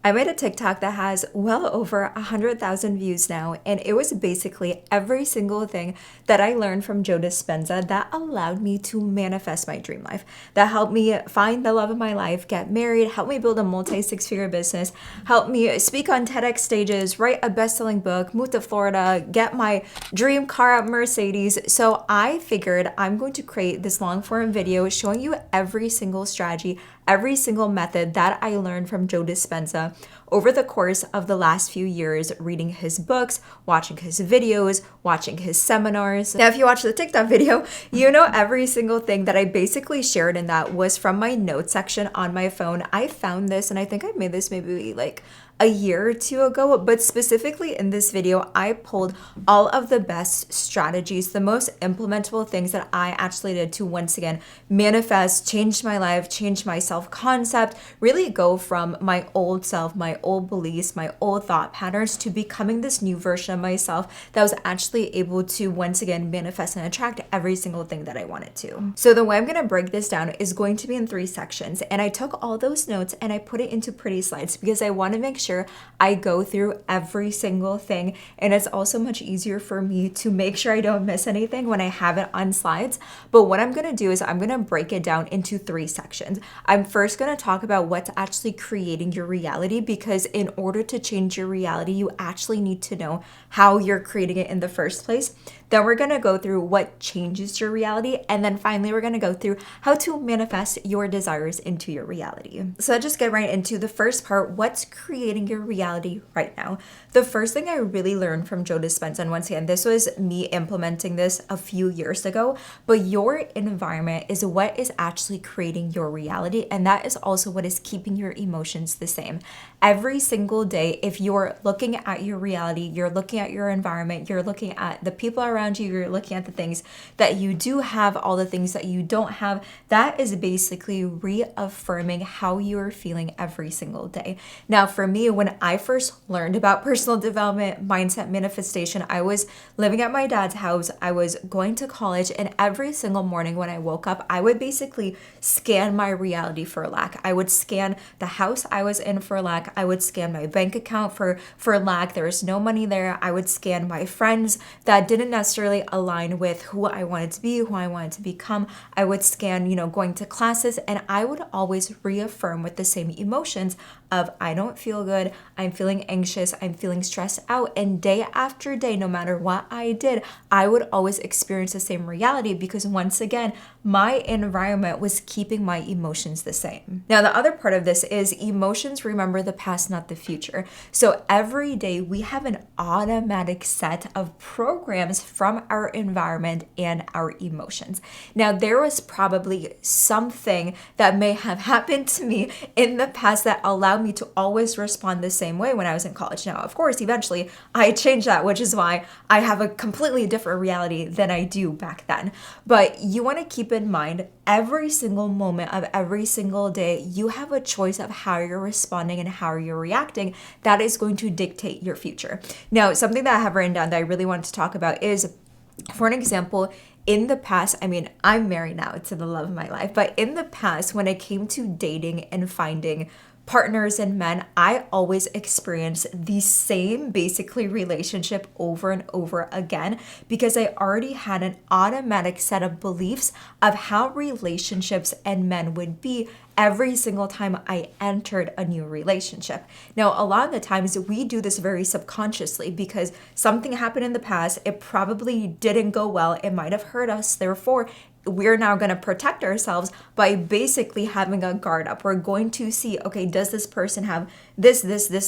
I made a TikTok that has well over 100,000 views now, and it was basically every single thing that I learned from Joe Dispenza that allowed me to manifest my dream life, that helped me find the love of my life, get married, helped me build a multi-six-figure business, helped me speak on TEDx stages, write a best-selling book, move to Florida, get my dream car, Mercedes. So I figured I'm going to create this long-form video showing you every single strategy, every single method that I learned from Joe Dispenza over the course of the last few years, reading his books, watching his videos, watching his seminars. Now, if you watch the TikTok video, you know every single thing that I basically shared in that was from my notes section on my phone. I found this, and I think I made this maybe like a year or two ago, but specifically in this video, I pulled all of the best strategies, the most implementable things that I actually did to once again manifest, change my life, change my self-concept, really go from my old self, my old beliefs, my old thought patterns to becoming this new version of myself that was actually able to once again manifest and attract every single thing that I wanted to. So the way I'm going to break this down is going to be in 3 sections, and I took all those notes and I put it into pretty slides because I want to make sure I go through every single thing, and it's also much easier for me to make sure I don't miss anything when I have it on slides. But what I'm going to do is I'm going to break it down into 3 sections. I'm first going to talk about what's actually creating your reality, because in order to change your reality, you actually need to know how you're creating it in the first place. Then we're going to go through what changes your reality. And then finally, we're going to go through how to manifest your desires into your reality. So let's just get right into the first part. What's creating your reality right now? The first thing I really learned from Joe Dispenza, and once again, this was me implementing this a few years ago, but your environment is what is actually creating your reality. And that is also what is keeping your emotions the same. Every single day, if you're looking at your reality, you're looking at your environment, you're looking at the people around you, you're looking at the things that you do have, all the things that you don't have, that is basically reaffirming how you're feeling every single day. Now, for me, when I first learned about personal development, mindset, manifestation, I was living at my dad's house, I was going to college, and every single morning when I woke up, I would basically scan my reality for lack. I would scan the house I was in for lack. I would scan my bank account for lack. There was no money there. I would scan my friends that didn't necessarily align with who I wanted to be, who I wanted to become. I would scan, going to classes, and I would always reaffirm with the same emotions of I don't feel good, I'm feeling anxious, I'm feeling stressed out. And day after day, no matter what I did, I would always experience the same reality because once again, my environment was keeping my emotions the same. Now, the other part of this is emotions remember the past, not the future. So every day we have an automatic set of programs from our environment and our emotions. Now, there was probably something that may have happened to me in the past that allowed me to always respond the same way when I was in college. Now, of course, eventually I changed that, which is why I have a completely different reality than I do back then. But you want to keep in mind every single moment of every single day, you have a choice of how you're responding and how you're reacting. That is going to dictate your future. Now, something that I have written down that I really wanted to talk about is, for an example, in the past, I'm married now, it's the love of my life, but in the past, when it came to dating and finding partners and men, I always experienced the same basically relationship over and over again because I already had an automatic set of beliefs of how relationships and men would be every single time I entered a new relationship. Now, a lot of the times we do this very subconsciously because something happened in the past, it probably didn't go well, it might have hurt us, therefore we're now going to protect ourselves by basically having a guard up. We're going to see, okay, does this person have this,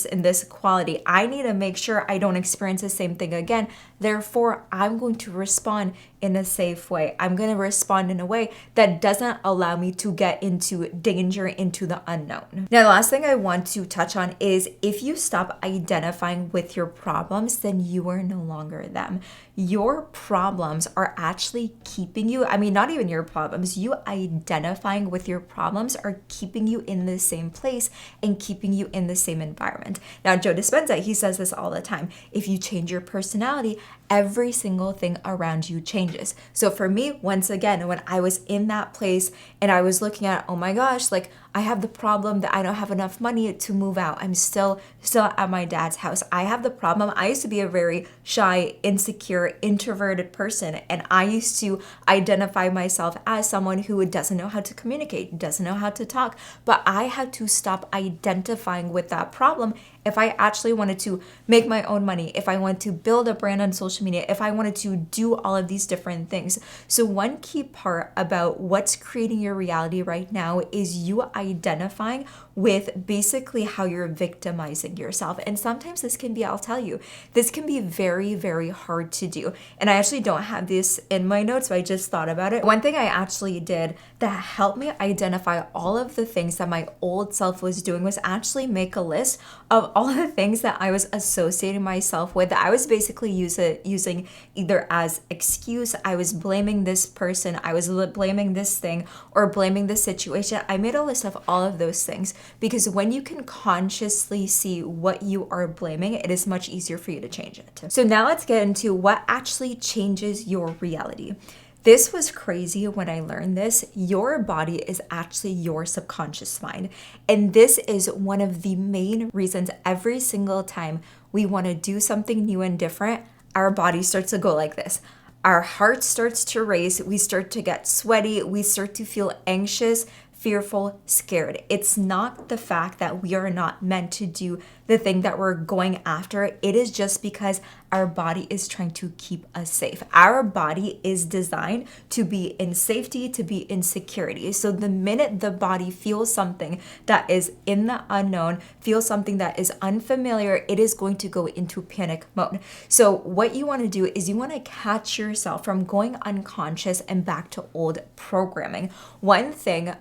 and this quality? I need to make sure I don't experience the same thing again. Therefore, I'm going to respond in a safe way. I'm going to respond in a way that doesn't allow me to get into danger, into the unknown. Now, the last thing I want to touch on is if you stop identifying with your problems, then you are no longer them. Your problems are actually keeping you, not even your problems, you identifying with your problems are keeping you in the same place and keeping you in the same environment. Now, Joe Dispenza, he says this all the time. If you change your personality, every single thing around you changes. So for me, once again, when I was in that place and I was looking at, oh my gosh, like I have the problem that I don't have enough money to move out. I'm still at my dad's house. I have the problem. I used to be a very shy, insecure, introverted person, and I used to identify myself as someone who doesn't know how to communicate, doesn't know how to talk. But I had to stop identifying with that problem if I actually wanted to make my own money, if I wanted to build a brand on social media, if I wanted to do all of these different things. So one key part about what's creating your reality right now is you identifying with basically how you're victimizing yourself. And sometimes this can be, I'll tell you, this can be very, very hard to do. And I actually don't have this in my notes, but I just thought about it. One thing I actually did that helped me identify all of the things that my old self was doing was actually make a list of all the things that I was associating myself with, that I was basically using either as excuse. I was blaming this person, I was blaming this thing, or blaming this situation. I made a list of all of those things, because when you can consciously see what you are blaming, it is much easier for you to change it. So now let's get into what actually changes your reality. This was crazy when I learned this. Your body is actually your subconscious mind. And this is one of the main reasons every single time we want to do something new and different, our body starts to go like this. Our heart starts to race. We start to get sweaty. We start to feel anxious, fearful, scared. It's not the fact that we are not meant to do the thing that we're going after. It is just because our body is trying to keep us safe. Our body is designed to be in safety, to be in security. So the minute the body feels something that is in the unknown, feels something that is unfamiliar, it is going to go into panic mode. So what you want to do is you want to catch yourself from going unconscious and back to old programming. One thing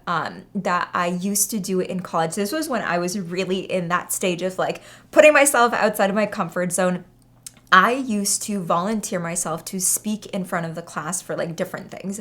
that I used to do in college, this was when I was really in that stage of like putting myself outside of my comfort zone. I used to volunteer myself to speak in front of the class for like different things.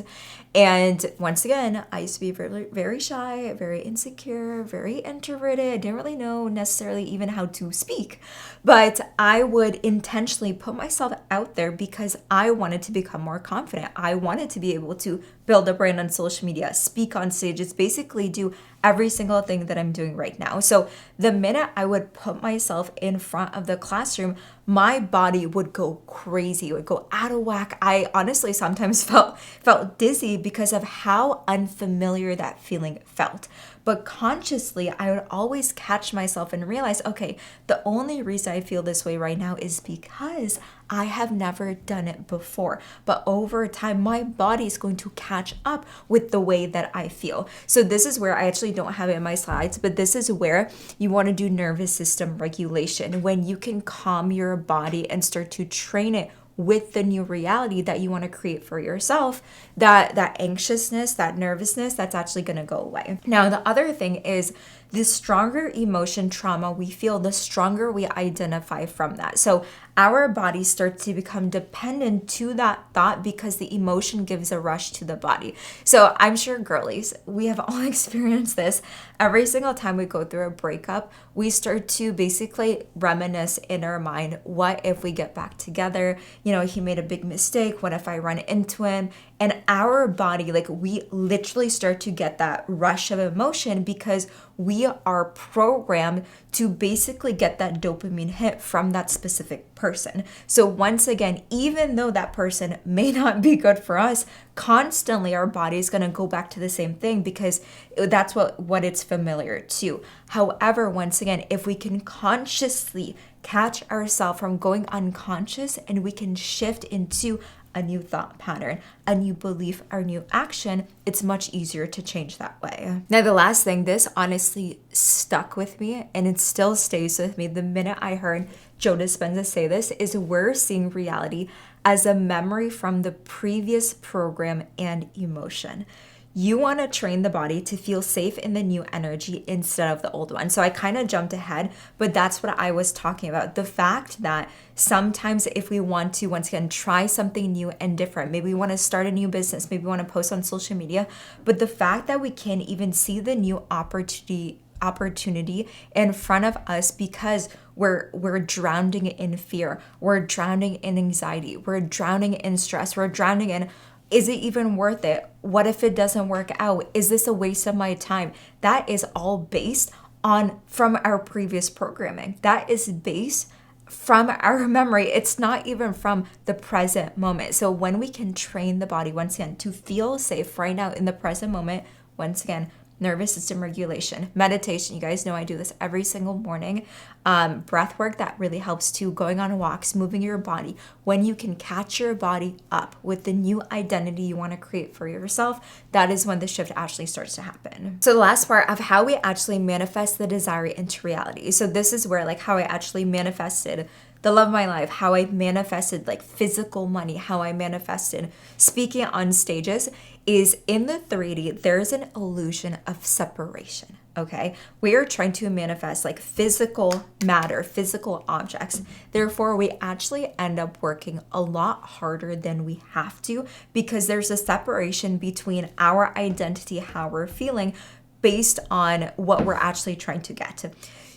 And once again, I used to be very, very shy, very insecure, very introverted. I didn't really know necessarily even how to speak, but I would intentionally put myself out there because I wanted to become more confident. I wanted to be able to build a brand on social media, speak on stages, basically do every single thing that I'm doing right now. So the minute I would put myself in front of the classroom, my body would go crazy, it would go out of whack. I honestly sometimes felt dizzy because of how unfamiliar that feeling felt. But consciously, I would always catch myself and realize, okay, the only reason I feel this way right now is because I have never done it before. But over time, my body is going to catch up with the way that I feel. So this is where I actually don't have it in my slides, but this is where you want to do nervous system regulation, when you can calm your body and start to train it with the new reality that you want to create for yourself, that anxiousness, that nervousness, that's actually going to go away. Now, the other thing is, the stronger emotion trauma we feel, the stronger we identify from that. So our bodies start to become dependent to that thought because the emotion gives a rush to the body. So I'm sure girlies, we have all experienced this. Every single time we go through a breakup, we start to basically reminisce in our mind, what if we get back together? You know, he made a big mistake. What if I run into him? And our body, like, we literally start to get that rush of emotion because we are programmed to basically get that dopamine hit from that specific person. So once again, even though that person may not be good for us, constantly our body is going to go back to the same thing because that's what it's familiar to. However, once again, if we can consciously catch ourselves from going unconscious and we can shift into a new thought pattern, a new belief, or new action, it's much easier to change that way. Now, the last thing, this honestly stuck with me and it still stays with me the minute I heard Joe Dispenza say this, is we're seeing reality as a memory from the previous program and emotion. You want to train the body to feel safe in the new energy instead of the old one. So I kind of jumped ahead, but that's what I was talking about. The fact that sometimes if we want to, once again, try something new and different, maybe we want to start a new business, maybe we want to post on social media, but the fact that we can't even see the new opportunity in front of us because we're drowning in fear, we're drowning in anxiety, we're drowning in stress, we're drowning in Is it even worth it? What if it doesn't work out? Is this a waste of my time? That is all based on from our previous programming. That is based from our memory. It's not even from the present moment. So when we can train the body once again to feel safe right now in the present moment, once again, nervous system regulation, meditation. You guys know I do this every single morning. Breath work that really helps too, going on walks, moving your body. When you can catch your body up with the new identity you want to create for yourself, that is when the shift actually starts to happen. So the last part of how we actually manifest the desire into reality. So this is where like how I actually manifested the love of my life, how I manifested like physical money, how I manifested speaking on stages is in the 3D, there's an illusion of separation, okay? We are trying to manifest like physical matter, physical objects. Therefore, we actually end up working a lot harder than we have to because there's a separation between our identity, how we're feeling based on what we're actually trying to get to.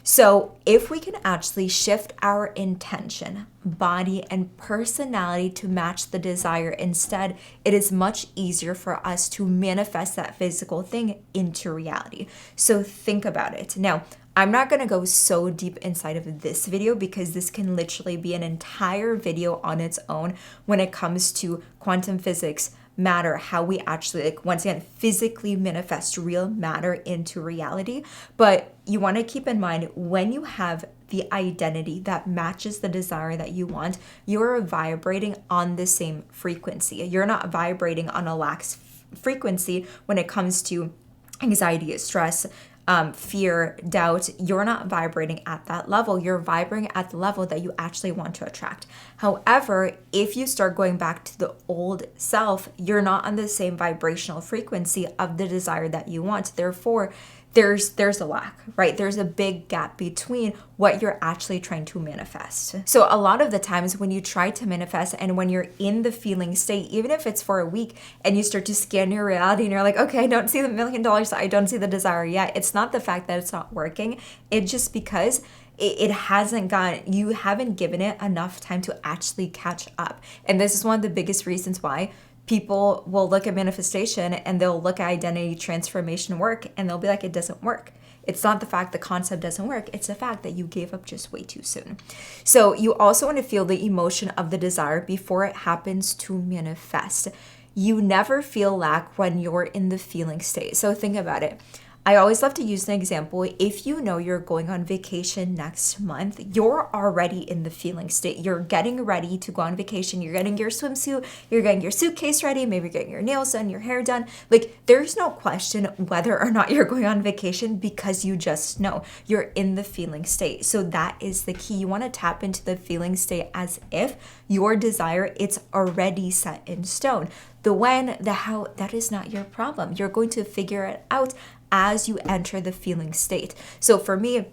So if we can actually shift our intention, body, and personality to match the desire instead, it is much easier for us to manifest that physical thing into reality. So think about it. Now, I'm not going to go so deep inside of this video because this can literally be an entire video on its own when it comes to quantum physics, matter, how we actually, like, once again, physically manifest real matter into reality. But you want to keep in mind when you have the identity that matches the desire that you want, you're vibrating on the same frequency. You're not vibrating on a lax frequency when it comes to anxiety, stress, fear, doubt. You're not vibrating at that level. You're vibrating at the level that you actually want to attract. However, if you start going back to the old self, you're not on the same vibrational frequency of the desire that you want. Therefore, there's a lack, right? There's a big gap between what you're actually trying to manifest. So a lot of the times when you try to manifest and when you're in the feeling state, even if it's for a week and you start to scan your reality and you're like, okay, I don't see the $1 million, I don't see the desire yet. It's not the fact that it's not working. It's just because it hasn't you haven't given it enough time to actually catch up. And this is one of the biggest reasons why people will look at manifestation and they'll look at identity transformation work and they'll be like, it doesn't work. It's not the fact the concept doesn't work. It's the fact that you gave up just way too soon. So you also want to feel the emotion of the desire before it happens to manifest. You never feel lack when you're in the feeling state. So think about it. I always love to use an example. If you know you're going on vacation next month, you're already in the feeling state. You're getting ready to go on vacation. You're getting your swimsuit. You're getting your suitcase ready. Maybe you're getting your nails done, your hair done. Like, there's no question whether or not you're going on vacation because you just know you're in the feeling state. So that is the key. You want to tap into the feeling state as if your desire, it's already set in stone. The when, the how, that is not your problem. You're going to figure it out as you enter the feeling state. So for me,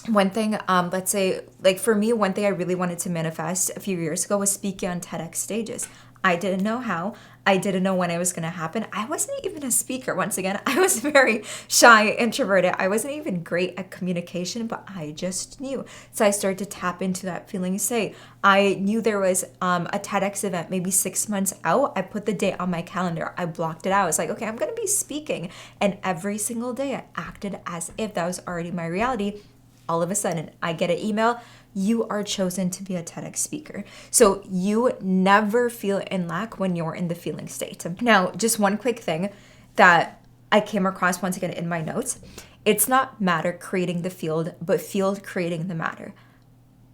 one thing, let's say, like for me, one thing I really wanted to manifest a few years ago was speaking on TEDx stages. I didn't know how. I didn't know when it was going to happen. I wasn't even a speaker. Once again, I was very shy, introverted. I wasn't even great at communication, but I just knew. So I started to tap into that feeling state. I knew there was a TEDx event maybe 6 months out. I put the date on my calendar. I blocked it out. I was like, okay, I'm going to be speaking. And every single day I acted as if that was already my reality. All of a sudden, I get an email. You are chosen to be a TEDx speaker. So you never feel in lack when you're in the feeling state. Now, just one quick thing that I came across once again in my notes. It's not matter creating the field, but field creating the matter.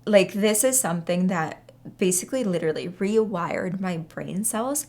Like, this is something that basically literally rewired my brain cells.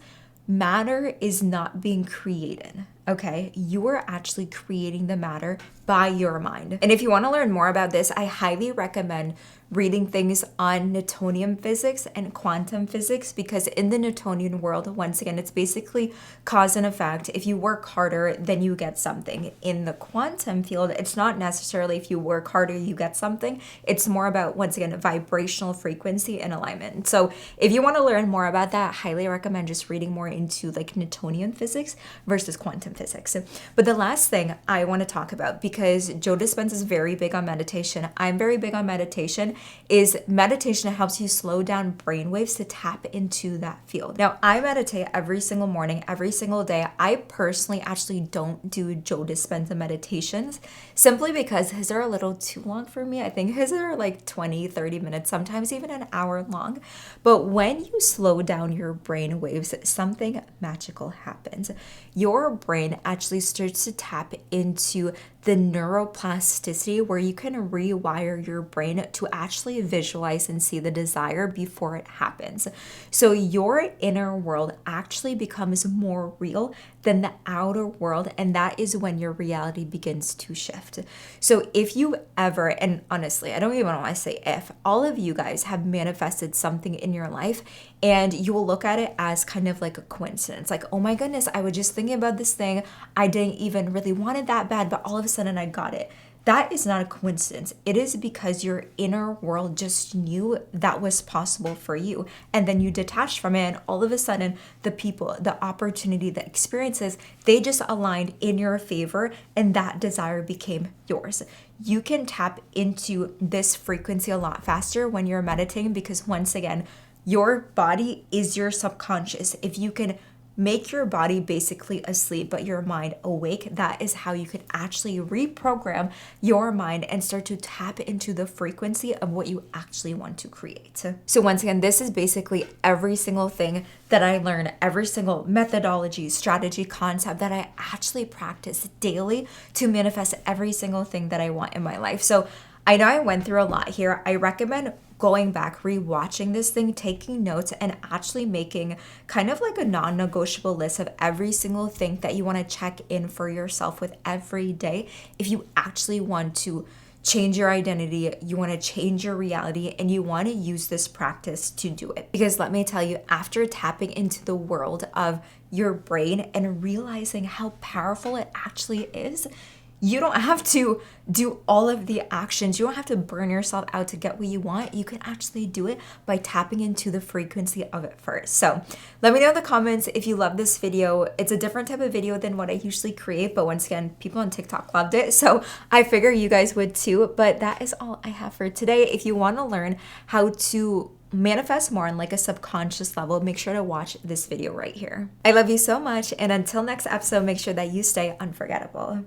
Matter is not being created, okay? You are actually creating the matter by your mind. And if you want to learn more about this, I highly recommend reading things on Newtonian physics and quantum physics, because in the Newtonian world, once again, it's basically cause and effect. If you work harder, then you get something. In the quantum field, it's not necessarily if you work harder, you get something. It's more about, once again, vibrational frequency and alignment. So if you want to learn more about that, I highly recommend just reading more into like Newtonian physics versus quantum quantum physics. But the last thing I want to talk about, because Joe Dispenza is very big on meditation, I'm very big on meditation, is meditation helps you slow down brainwaves to tap into that field. Now, I meditate every single morning, every single day. I personally actually don't do Joe Dispenza meditations simply because his are a little too long for me. I think his are like 20, 30 minutes, sometimes even an hour long. But when you slow down your brain waves, something magical happens. Your brain actually starts to tap into the neuroplasticity where you can rewire your brain to actually visualize and see the desire before it happens. So your inner world actually becomes more real than the outer world, and that is when your reality begins to shift. So if you ever, and honestly, I don't even want to say if, all of you guys have manifested something in your life and you will look at it as kind of like a coincidence. Like, oh my goodness, I was just thinking about this thing. I didn't even really want it that bad, but all of a sudden I got it. That is not a coincidence. It is because your inner world just knew that was possible for you. And then you detached from it, and all of a sudden, the people, the opportunity, the experiences, they just aligned in your favor, and that desire became yours. You can tap into this frequency a lot faster when you're meditating because, once again, your body is your subconscious. If you can make your body basically asleep, but your mind awake, that is how you can actually reprogram your mind and start to tap into the frequency of what you actually want to create. So once again, this is basically every single thing that I learn, every single methodology, strategy, concept that I actually practice daily to manifest every single thing that I want in my life. So I know I went through a lot here. I recommend going back, rewatching this thing, taking notes, and actually making kind of like a non-negotiable list of every single thing that you want to check in for yourself with every day. If you actually want to change your identity, you want to change your reality, and you want to use this practice to do it. Because let me tell you, after tapping into the world of your brain and realizing how powerful it actually is, you don't have to do all of the actions. You don't have to burn yourself out to get what you want. You can actually do it by tapping into the frequency of it first. So let me know in the comments if you love this video. It's a different type of video than what I usually create, but once again, people on TikTok loved it, so I figure you guys would too. But that is all I have for today. If you want to learn how to manifest more on like a subconscious level, make sure to watch this video right here. I love you so much, and until next episode, make sure that you stay unforgettable.